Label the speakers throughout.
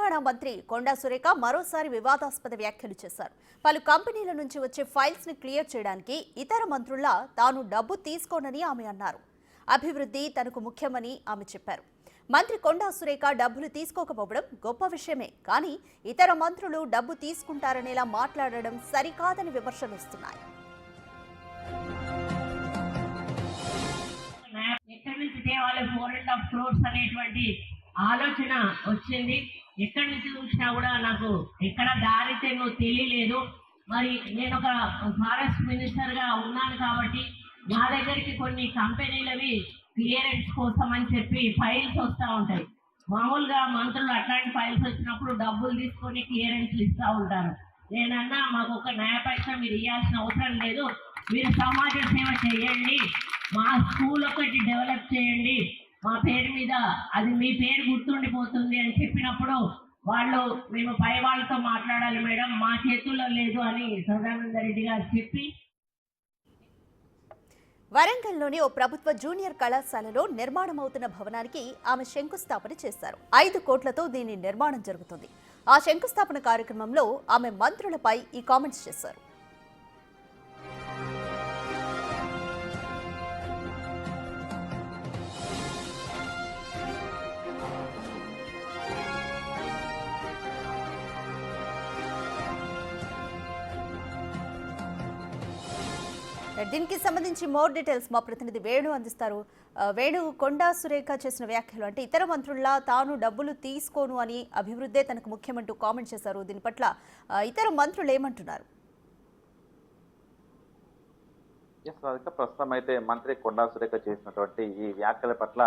Speaker 1: తెలంగాణ మంత్రి కొండా సురేఖ మరోసారి వివాదాస్పద వ్యాఖ్యలు చేశారు. పలు కంపెనీల నుంచి వచ్చే ఫైల్స్ ని క్లియర్ చేయడానికి ఇతర మంత్రుల తాను డబ్బు తీసుకోనని ఆమె అన్నారు. అభివృద్ధి తనకు ముఖ్యమని ఆమె చెప్పారు. మంత్రి కొండా సురేఖ డబ్బులు తీసుకోకపోవడం గొప్ప విషయమే, కానీ ఇతర మంత్రులు డబ్బు తీసుకుంటారనేలా మాట్లాడడం సరికాదని విమర్శలు వస్తున్నాయి.
Speaker 2: ఎక్కడి నుంచి తేవాలి 4.5 crores అనేటువంటి ఆలోచన వచ్చింది. ఎక్కడి నుంచి చూసినా కూడా నాకు ఎక్కడ దారి తెన్ను తెలియలేదు. మరి నేను ఒక ఫారెస్ట్ మినిస్టర్ గా ఉన్నాను కాబట్టి నా దగ్గరికి కొన్ని కంపెనీలవి క్లియరెన్స్ కోసం అని చెప్పి ఫైల్స్ వస్తూ ఉంటాయి. మామూలుగా మంత్రులు అట్లాంటి ఫైల్స్ వచ్చినప్పుడు డబ్బులు తీసుకొని క్లియరెన్స్లు ఇస్తూ ఉంటారు. నేనన్నా మాకు ఒక న్యాయ పైసా మీరు ఇవ్వాల్సిన అవసరం లేదు, మీరు సమాజ సేవ చేయండి, మా స్కూల్ ఒకటి డెవలప్ చేయండి, మా పేరు మీద అది మీ పేరు గుర్తుండిపోతుంది అని చెప్పినప్పుడు వాళ్ళు మేము పై వాళ్ళతో మాట్లాడాలి మేడం, మా చేతుల్లో లేదు అని సదానంద రెడ్డి గారు చెప్పి
Speaker 1: వరంగల్లోని ఓ ప్రభుత్వ జూనియర్ కళాశాలలో నిర్మాణమవుతున్న భవనానికి ఆమె శంకుస్థాపన చేశారు. 5 కోట్లతో దీని నిర్మాణం జరుగుతుంది. ఆ శంకుస్థాపన కార్యక్రమంలో ఆమె మంత్రులపై ఈ కామెంట్స్ చేశారు. దీనికి సంబంధించి మోర్ డీటెయిల్స్ మా ప్రతినిధి వేణు అందిస్తారు. వేణు, కొండా సురేఖ చేసిన వ్యాఖ్యలు అంటే ఇతర మంత్రుల్లా తాను డబ్బులు తీసుకోను అని, అభివృద్ధే తనకు ముఖ్యమంటూ కామెంట్ చేశారు. దీని పట్ల ఇతర మంత్రులు ఏమంటున్నారు?
Speaker 3: ప్రస్తుతం అయితే మంత్రి కొండా సురేఖ చేసినటువంటి ఈ వ్యాఖ్యల పట్ల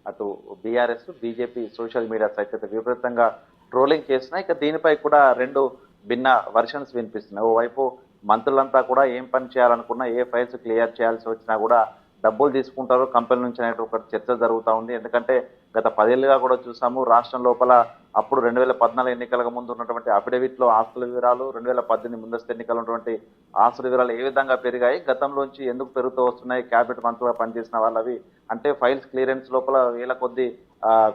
Speaker 3: అటు బీఆర్ఎస్, బీజేపీ సోషల్ మీడియా సైతం విపరీతంగా ట్రోలింగ్ చేస్తున్నాయి. ఇక దీనిపై కూడా 2 భిన్న వర్షన్స్ వినిపిస్తున్నాయి. ఓవైపు మంత్రులంతా కూడా ఏం పని చేయాలనుకున్నా, ఏ ఫైల్స్ క్లియర్ చేయాల్సి వచ్చినా కూడా డబ్బులు తీసుకుంటారు కంపెనీ నుంచి అనేది ఒక చర్చ జరుగుతూ ఉంది. ఎందుకంటే గత 10 ఏళ్లుగా కూడా చూసాము రాష్ట్రం లోపల అప్పుడు 2014 ఎన్నికలకు ముందు ఉన్నటువంటి అఫిడవిట్లో ఆస్తుల వివరాలు, 2018 ముందస్తు ఎన్నికలు ఉన్నటువంటి ఆస్తుల వివరాలు ఏ విధంగా పెరిగాయి, గతంలోంచి ఎందుకు పెరుగుతూ వస్తున్నాయి, క్యాబినెట్ మంత్రులుగా పనిచేసిన వాళ్ళవి అంటే ఫైల్స్ క్లియరెన్స్ లోపల వేల కొద్ది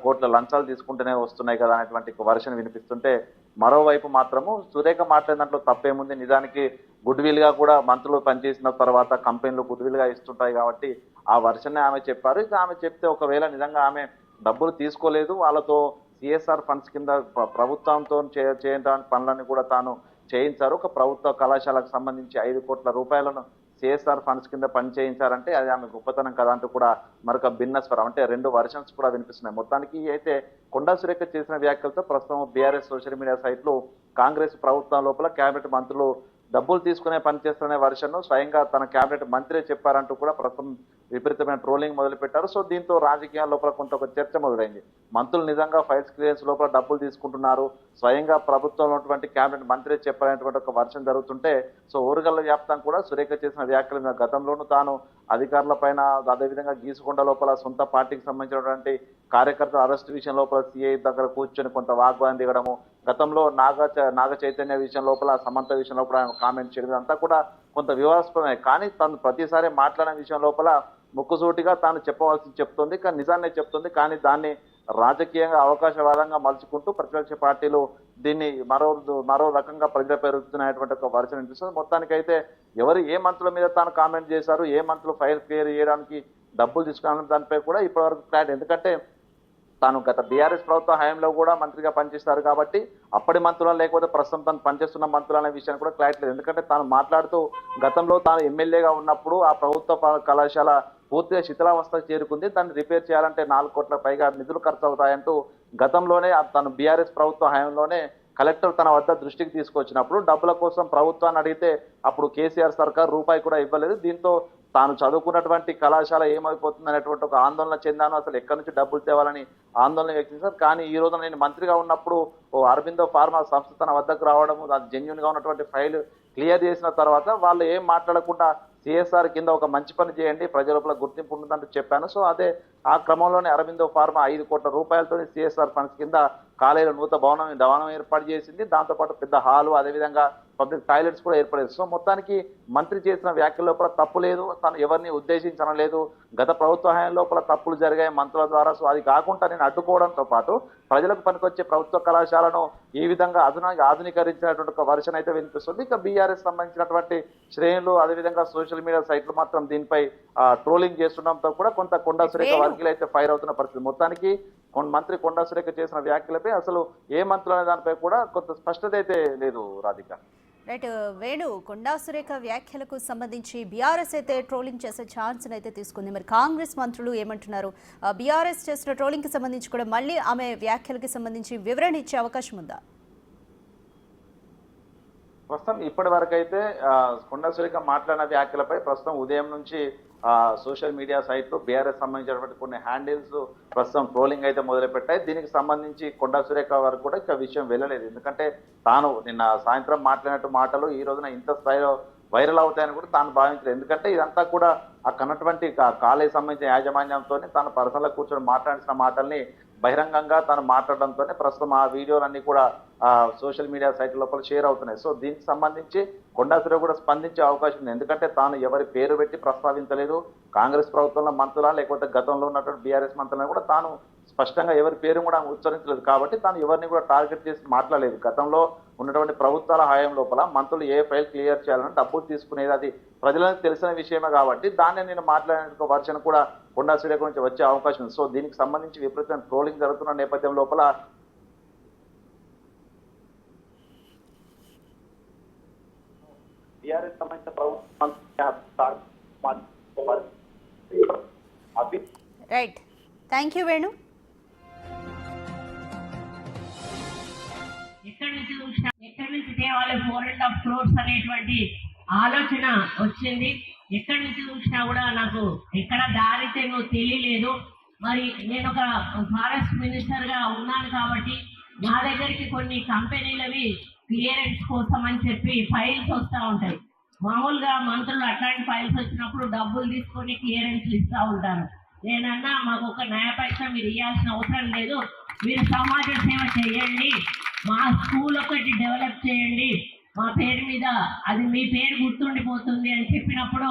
Speaker 3: కోట్ల లంచాలు తీసుకుంటూనే వస్తున్నాయి కదా అనేటువంటి వర్షన్ వినిపిస్తుంటే, మరోవైపు మాత్రము సురేఖ మాట్లాడిన దాంట్లో తప్పేముంది, నిజానికి గుడ్ విల్ గా కూడా మంత్రులు పనిచేసిన తర్వాత కంపెనీలు గుడ్ విల్ గా ఇస్తుంటాయి కాబట్టి ఆ వర్షన్నే ఆమె చెప్పారు. ఇక ఆమె చెప్తే ఒకవేళ నిజంగా ఆమె డబ్బులు తీసుకోలేదు, వాళ్ళతో సిఎస్ఆర్ ఫండ్స్ కింద ప్రభుత్వంతో చేయడానికి పనులను కూడా తాను చేయించారు, ఒక ప్రభుత్వ కళాశాలకు సంబంధించి 5 కోట్ల రూపాయలను సిఎస్ఆర్ ఫండ్స్ కింద పని చేయించారంటే అది ఆమె గొప్పతనం కదా అంటూ కూడా మరొక భిన్న స్వరం అంటే 2 వర్షన్స్ కూడా వినిపిస్తున్నాయి. మొత్తానికి అయితే కొండా సురేఖ చేసిన వ్యాఖ్యలతో ప్రస్తుతం బీఆర్ఎస్ సోషల్ మీడియా సైట్లు కాంగ్రెస్ ప్రభుత్వం లోపల కేబినెట్ మంత్రులు డబ్బులు తీసుకునే పని చేస్తున్న వర్షన్ను స్వయంగా తన కేబినెట్ మంత్రే చెప్పారంటూ కూడా ప్రస్తుతం విపరీతమైన ట్రోలింగ్ మొదలుపెట్టారు. సో దీంతో రాజకీయాల లోపల కొంత ఒక చర్చ మొదలైంది. మంత్రులు నిజంగా ఫైల్స్ క్లియరెన్స్ లోపల డబ్బులు తీసుకుంటున్నారు, స్వయంగా ప్రభుత్వంలో ఉన్నటువంటి కేబినెట్ మంత్రే చెప్పాలనేటువంటి ఒక వర్షం జరుగుతుంటే, సో ఓరుగల్ల వ్యాప్తం కూడా సురేఖ చేసిన వ్యాఖ్యలు గతంలోనూ తాను అధికారుల పైన, అదేవిధంగా గీసుకొండ లోపల సొంత పార్టీకి సంబంధించినటువంటి కార్యకర్తల అరెస్ట్ విషయం లోపల సిఐ దగ్గర కూర్చొని కొంత వాగ్వాదం దిగడము, గతంలో నాగ చైతన్య విషయం లోపల, సమంత విషయం లోపల కామెంట్ చేయడం అంతా కూడా కొంత వివాదాస్పదమే. కానీ తను ప్రతిసారి మాట్లాడిన విషయం లోపల ముక్కుసూటిగా తాను చెప్పవలసింది చెప్తుంది, కానీ నిజాన్నే చెప్తుంది. కానీ దాన్ని రాజకీయంగా అవకాశవాదంగా మలుచుకుంటూ ప్రతిపక్ష పార్టీలు దీన్ని మరో రకంగా ప్రజలు పెరుగుతున్నటువంటి ఒక వర్షం అనిపిస్తుంది. మొత్తానికైతే ఎవరు ఏ మంత్రుల మీద తాను కామెంట్ చేశారు, ఏ మంత్రులు ఫైల్ క్లియర్ చేయడానికి డబ్బులు తీసుకున్న దానిపై కూడా ఇప్పటివరకు క్లారిటీ, ఎందుకంటే తాను గత బీఆర్ఎస్ ప్రభుత్వ హయాంలో కూడా మంత్రిగా పనిచేస్తారు కాబట్టి అప్పటి మంత్రులు లేకపోతే ప్రస్తుతం తాను పనిచేస్తున్న మంత్రులు అనే విషయాన్ని కూడా క్లారిటీ లేదు. ఎందుకంటే తాను మాట్లాడుతూ గతంలో తాను ఎమ్మెల్యేగా ఉన్నప్పుడు ఆ ప్రభుత్వ కళాశాల పూర్తిగా శిథిలావస్థకు చేరుకుంది, దాన్ని రిపేర్ చేయాలంటే 4 కోట్ల పైగా నిధులు ఖర్చు అవుతాయంటూ గతంలోనే తను బీఆర్ఎస్ ప్రభుత్వ హయాంలోనే కలెక్టర్ తన వద్ద దృష్టికి తీసుకొచ్చినప్పుడు డబ్బుల కోసం ప్రభుత్వాన్ని అడిగితే అప్పుడు కేసీఆర్ సర్కార్ రూపాయి కూడా ఇవ్వలేదు. దీంతో తాను చదువుకున్నటువంటి కళాశాల ఏమైపోతుంది అనేటువంటి ఒక ఆందోళన చెందాను, అసలు ఎక్కడి నుంచి డబ్బులు తేవాలని ఆందోళన వ్యక్తించారు. కానీ ఈ రోజున నేను మంత్రిగా ఉన్నప్పుడు అరబిందో ఫార్మా సంస్థ తన వద్దకు రావడము, అది జెన్యూన్ గా ఉన్నటువంటి ఫైల్ క్లియర్ చేసిన తర్వాత వాళ్ళు ఏం మాట్లాడకుండా సిఎస్ఆర్ కింద ఒక మంచి పని చేయండి, ప్రజల లోపల గుర్తింపు ఉంటుందంటూ చెప్పాను. సో అదే ఆ క్రమంలోనే అరవిందో ఫార్మా 5 కోట్ల రూపాయలతో సిఎస్ఆర్ ఫండ్స్ కింద కాలేజీలో నూతన భవనం ఏర్పాటు చేసింది. దాంతోపాటు పెద్ద హాలు, అదేవిధంగా పబ్లిక్ టాయిలెట్స్ కూడా ఏర్పడేది. సో మొత్తానికి మంత్రి చేసిన వ్యాఖ్యల లోపల తప్పు లేదు, తను ఎవరిని ఉద్దేశించడం లేదు. గత ప్రభుత్వ హయాం లోపల తప్పులు జరిగాయి మంత్రుల ద్వారా. సో అది కాకుండా నేను అడ్డుకోవడంతో పాటు ప్రజలకు పనికొచ్చే ప్రభుత్వ కళాశాలను ఈ విధంగా ఆధునీకరించినటువంటి ఒక వర్షన్ అయితే వినిపిస్తుంది. ఇక బీఆర్ఎస్ సంబంధించినటువంటి శ్రేణులు, అదేవిధంగా సోషల్ మీడియా సైట్లు మాత్రం దీనిపై ట్రోలింగ్ చేస్తుండడంతో కూడా కొంత కొండా సురేఖ వర్గీయులు అయితే ఫైర్ అవుతున్న పరిస్థితి. మొత్తానికి మంత్రి కొండా సురేఖ చేసిన వ్యాఖ్యలపై అసలు ఏ మంత్రులు అనే దానిపై కూడా కొంత స్పష్టత అయితే లేదు రాధిక.
Speaker 1: రైట్ వేణు, కొండా సురేఖ వ్యాఖ్యలకు సంబంధించి బీఆర్ఎస్ అయితే ట్రోలింగ్ చేసే ఛాన్స్ అయితే తీసుకుంది. మరి కాంగ్రెస్ మంత్రులు ఏమంటున్నారు? బీఆర్ఎస్ చేసిన ట్రోలింగ్ కి సంబంధించి కూడా మళ్ళీ ఆమె వ్యాఖ్యలకి సంబంధించి వివరణ ఇచ్చే అవకాశం ఉందా?
Speaker 3: ప్రస్తుతం ఇప్పటి వరకు అయితే కొండా సురేఖ మాట్లాడిన వ్యాఖ్యలపై ప్రస్తుతం ఉదయం నుంచి సోషల్ మీడియా సైట్లు బీఆర్ఎస్ సంబంధించినటువంటి కొన్ని హ్యాండిల్స్ ప్రస్తుతం ట్రోలింగ్ అయితే మొదలుపెట్టాయి. దీనికి సంబంధించి కొండా సురేఖ వరకు కూడా ఇక విషయం వెళ్ళలేదు. ఎందుకంటే తాను నిన్న సాయంత్రం మాట్లాడినట్టు మాటలు ఈ రోజున ఇంత స్థాయిలో వైరల్ అవుతాయని కూడా తాను భావించలేదు. ఎందుకంటే ఇదంతా కూడా అక్కడటువంటి కాలేజ్ సంబంధించిన యాజమాన్యంతో తాను పర్సనల్గా కూర్చొని మాట్లాడిన మాటల్ని బహిరంగంగా తాను మాట్లాడడంతోనే ప్రస్తుతం ఆ వీడియోలన్నీ కూడా సోషల్ మీడియా సైట్ లోపల షేర్ అవుతున్నాయి. సో దీనికి సంబంధించి కొండా సురేఖ కూడా స్పందించే అవకాశం ఉంది. ఎందుకంటే తాను ఎవరి పేరు పెట్టి ప్రస్తావించలేదు. కాంగ్రెస్ ప్రభుత్వంలో మంత్రులా లేకపోతే గతంలో ఉన్నటువంటి బీఆర్ఎస్ మంత్రులను కూడా తాను స్పష్టంగా ఎవరి పేరు కూడా ఉచ్చరించలేదు. కాబట్టి తాను ఎవరిని కూడా టార్గెట్ చేసి మాట్లాడలేదు. గతంలో ఉన్నటువంటి ప్రభుత్వాల హయాం లోపల మంత్రులు ఏ ఫైల్ క్లియర్ చేయాలని డబ్బులు తీసుకునేది అది ప్రజలకు తెలిసిన విషయమే. కాబట్టి దాన్ని నేను మాట్లాడిన వర్షన్ కూడా కొండా సురేఖ నుంచి వచ్చే అవకాశం ఉంది. సో దీనికి సంబంధించి విపరీతమైన ట్రోలింగ్ జరుగుతున్న నేపథ్యం లోపల టీఆర్ఎస్ సంబంధించిన
Speaker 1: రైట్, థ్యాంక్ యూ వేణు.
Speaker 2: ఎక్కడి నుంచి తేవాలి 4.5 crores అనేటువంటి ఆలోచన వచ్చింది. ఎక్కడి నుంచి చూసినా కూడా నాకు ఎక్కడ దారి తెలియలేదు. మరి నేను ఒక ఫారెస్ట్ మినిస్టర్ గా ఉన్నాను కాబట్టి నా దగ్గరికి కొన్ని కంపెనీలవి క్లియరెన్స్ కోసం అని చెప్పి ఫైల్స్ వస్తూ ఉంటాయి. మామూలుగా మంత్రులు అట్లాంటి ఫైల్స్ వచ్చినప్పుడు డబ్బులు తీసుకొని క్లియరెన్స్లు ఇస్తూ ఉంటారు. నేనన్నా మాకు ఒక న్యాయ పైసా మీరు ఇవ్వాల్సిన అవసరం లేదు, మీరు సమాజ సేవ చేయండి, మా స్కూల్ ఒకటి డెవలప్ చేయండి, మా పేరు మీద అది మీ పేరు గుర్తుండిపోతుంది అని చెప్పినప్పుడు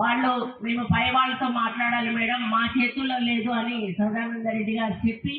Speaker 2: వాళ్ళు మేము పై వాళ్ళతో మాట్లాడాలి మేడం, మా చేతుల్లో లేదు అని సదానంద రెడ్డి గారు చెప్పి